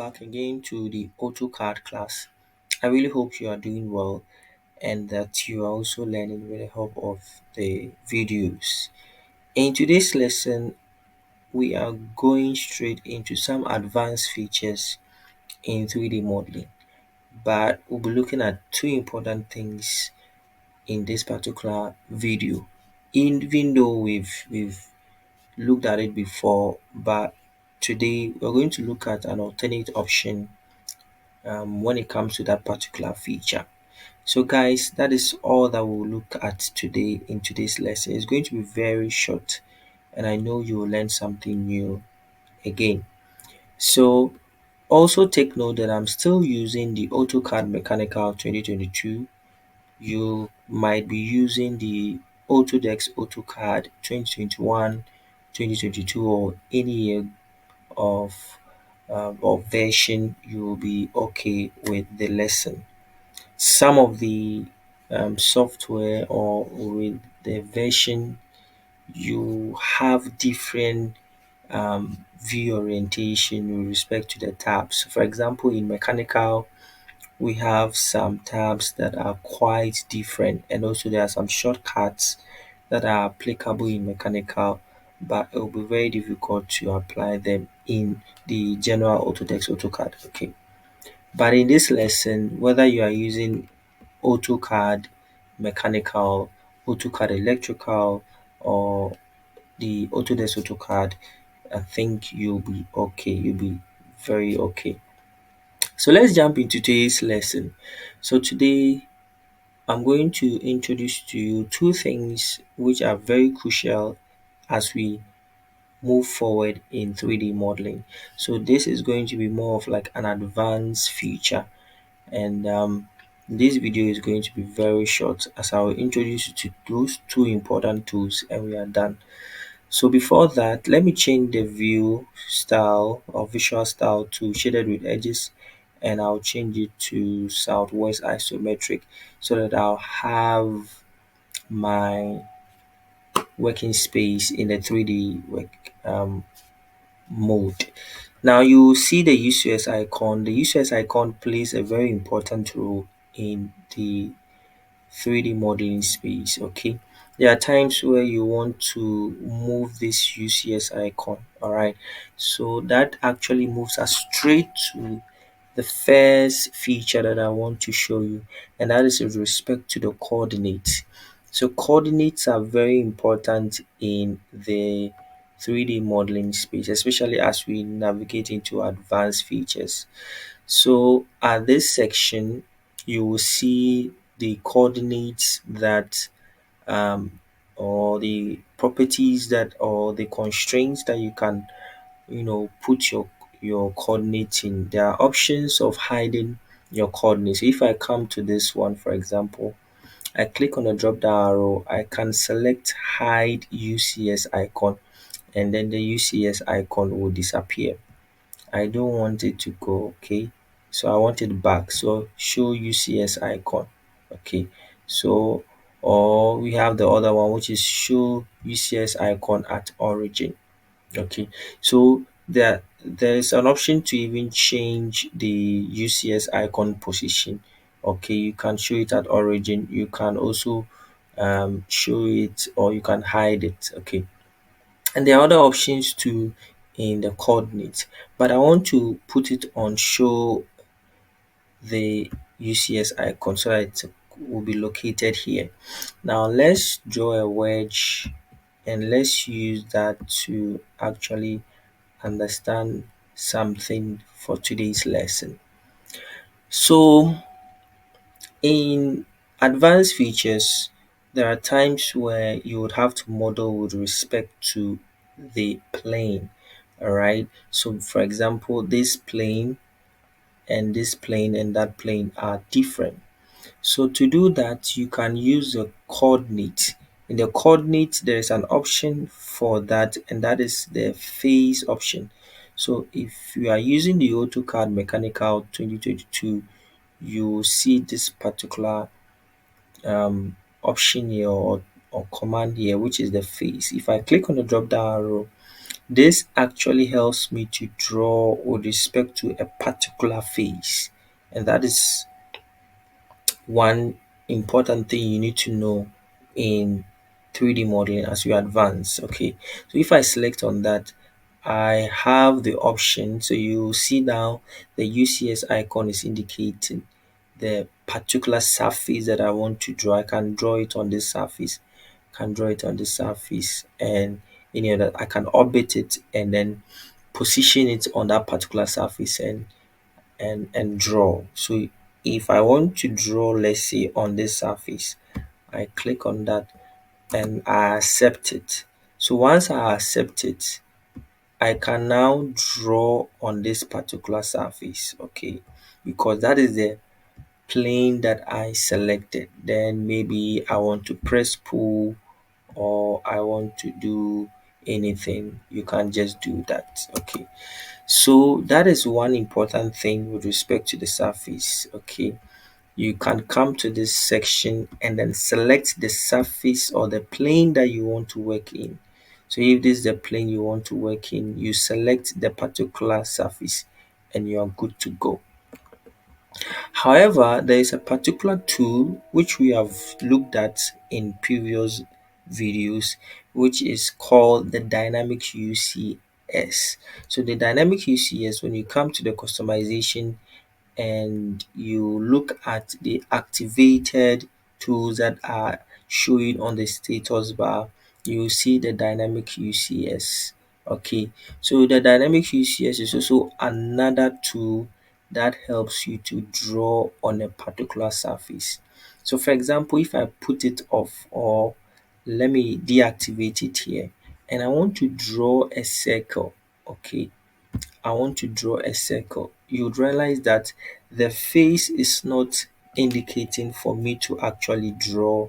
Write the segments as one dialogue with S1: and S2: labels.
S1: back again to the AutoCAD class. I really hope you are doing well and that you are also learning with the help of the videos. In today's lesson, we are going straight into some advanced features in 3D modeling, but we'll be looking at two important things in this particular video. Even though we've looked at it before, but today we're going to look at an alternate option when it comes to that particular feature. So guys, that is all that we'll look at today in today's lesson. It's going to be very short and I know you will learn something new again. So also take note that I'm still using the AutoCAD Mechanical 2022. You might be using the Autodesk AutoCAD 2021, 2022 or any year of version. You will be okay with the lesson. Some of the software or with the version you have different view orientation with respect to the tabs. For example, in mechanical, we have some tabs that are quite different, and also there are some shortcuts that are applicable in mechanical, but it will be very difficult to apply them in the general Autodesk AutoCAD. Okay. But in this lesson, whether you are using AutoCAD mechanical, AutoCAD electrical, or the Autodesk AutoCAD, I think you'll be okay. You'll be very okay. So let's jump into today's lesson. So today I'm going to introduce to you two things which are very crucial as we move forward in 3D modeling. So this is going to be more of like an advanced feature, and this video is going to be very short as I will introduce you to those two important tools and we are done. So before that, let me change the view style or visual style to shaded with edges, and I'll change it to southwest isometric so that I'll have my working space in the 3D work mode. Now you see the UCS icon. The UCS icon plays a very important role in the 3D modeling space. Okay, there are times where you want to move this UCS icon. All right, so that actually moves us straight to the first feature that I want to show you, and that is with respect to the coordinates. So coordinates are very important in the 3D modeling space, especially as we navigate into advanced features. So at this section, you will see the coordinates that or the properties that or the constraints that you can put your coordinates in. There are options of hiding your coordinates. So if I come to this one, for example, I click on the drop down arrow, I can select hide UCS icon, and then the UCS icon will disappear. I don't want it to go. Okay, so I want it back, so show UCS icon. Okay, so or we have the other one which is show UCS icon at origin. Okay, so there is an option to even change the UCS icon position. Okay, you can show it at origin, you can also show it or you can hide it. Okay, and there are other options too in the coordinates, but I want to put it on show the UCS icon so that it will be located here. Now let's draw a wedge and let's use that to actually understand something for today's lesson. So in advanced features, there are times where you would have to model with respect to the plane. All right. So for example, this plane and this plane and that plane are different. So to do that, you can use the coordinate. In the coordinate, there is an option for that, and that is the phase option. So if you are using the AutoCAD Mechanical 2022, you will see this particular option here or command here, which is the phase. If I click on the drop down arrow, This actually helps me to draw with respect to a particular face, and that is one important thing you need to know in 3D modeling as you advance. Okay, so if I select on that, I have the option. So you see now the UCS icon is indicating the particular surface that I want to draw. I can draw it on this surface, can draw it on the surface, and any other. I can orbit it and then position it on that particular surface and draw. So if I want to draw, let's say on this surface, I click on that and I accept it. So once I accept it, I can now draw on this particular surface, okay, because that is the plane that I selected. Then maybe I want to press pull or I want to do anything, you can just do that, okay. So that is one important thing with respect to the surface, okay. You can come to this section and then select the surface or the plane that you want to work in. So if this is the plane you want to work in, you select the particular surface and you are good to go. However, there is a particular tool which we have looked at in previous videos, which is called the dynamic UCS. So the dynamic UCS, when you come to the customization and you look at the activated tools that are showing on the status bar, you will see the dynamic UCS. Okay, so the dynamic UCS is also another tool that helps you to draw on a particular surface. So for example, if I put it off or let me deactivate it here and I want to draw a circle, okay, I want to draw a circle, you would realize that the face is not indicating for me to actually draw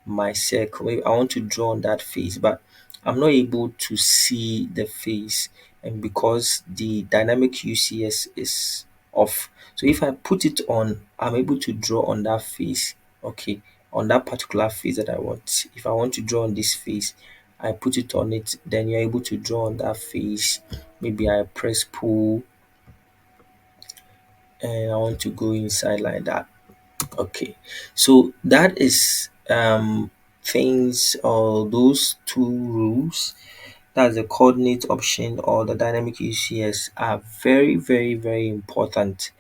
S1: my circle. Maybe I want to draw on that face, but I'm not able to see the face, and because the dynamic UCS is off. So if I put it on, I'm able to draw on that face, okay, on that particular face that I want. If I want to draw on this face, I put it on it, then you're able to draw on that face. Maybe I press pull and I want to go inside like that. Okay, so that is things or those two rules, that's the coordinate option or the dynamic UCS, are very very important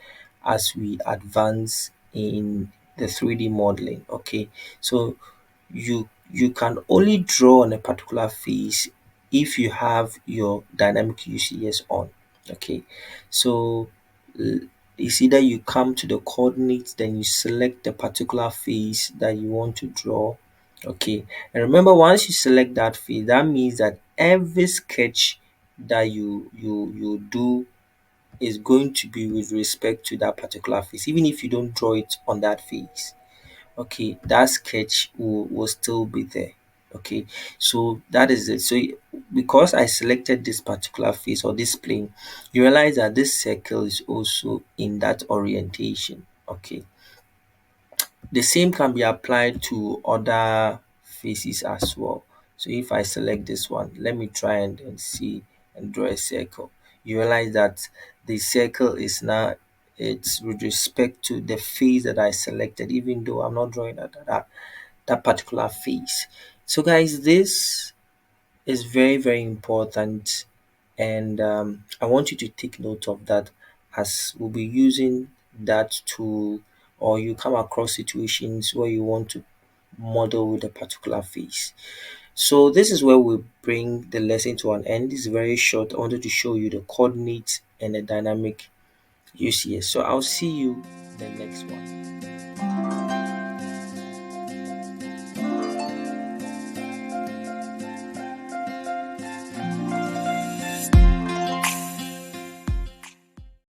S1: as we advance in the 3D modeling. Okay, so you can only draw on a particular face if you have your dynamic UCS on. Okay, so uh, it's either you come to the coordinates, then you select the particular face that you want to draw. Okay, and remember, once you select that face, that means that every sketch that you do is going to be with respect to that particular face, even if you don't draw it on that face. Okay, that sketch will still be there. Okay, so that is it. So because I selected this particular face or this plane, you realize that this circle is also in that orientation. Okay, the same can be applied to other faces as well. So if I select this one, let me try and see and draw a circle. You realize that the circle is now, it's with respect to the face that I selected, even though I'm not drawing that particular face. So guys, this is very important, and I want you to take note of that as we'll be using that tool, or you come across situations where you want to model with a particular face. So this is where we bring the lesson to an end. This is very short. I wanted to show you the coordinates and the dynamic UCS. So I'll see you in the next one.